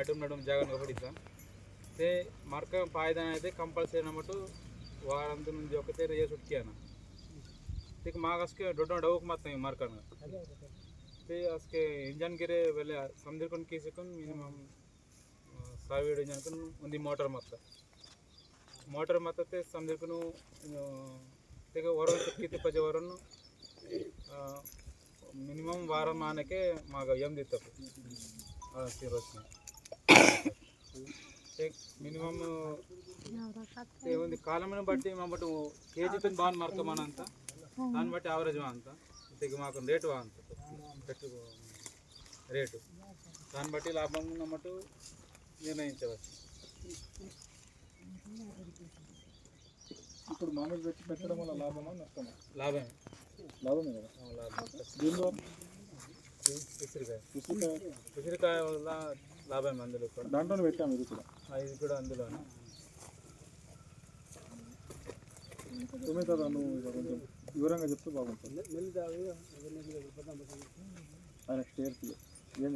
नडूम जागन पड़ीसा ते मार्क पायदान है कंपलसरी नमटू वारंत जोकते ये सुटकिया ना ठीक मागस के डोडो डोक मत नहीं मार्क ते उसके इंजन गिरे वेले समुद्र कन कीसकन मिनिमम सावीड इंजन कन उन्दी मोटर मत ते समुद्र कन ते वरण सुटकी पजे वरण मिनिमम वारं माने के माग यम दिता सिरोस्ने एक मिनिमम ते उन्दी कालमन बट्टी मबटू केजी तन बान मार्क मन अंत దాన్ని బట్టి యావరేజ్ అంత ఇంతకు మాకు రేటు అంత పెట్టు రేటు దాన్ని బట్టి లాభం ఉన్నట్టు నిర్ణయించవచ్చు. ఇప్పుడు మామూలు పెట్టి పెట్టడం వల్ల లాభమా నష్టమా? లాభమే లాభమే కదా. లాభం. దీనిలో ఉసిరికాయ వల్ల లాభమే అందులో కూడా. దాంట్లోనే పెట్టాము ఇది కూడా అందులోనే. సుమేత నువ్వు కొంచెం వివరంగా చెప్తే బాగుంటుంది. ఆయన స్టేర్కి ఏం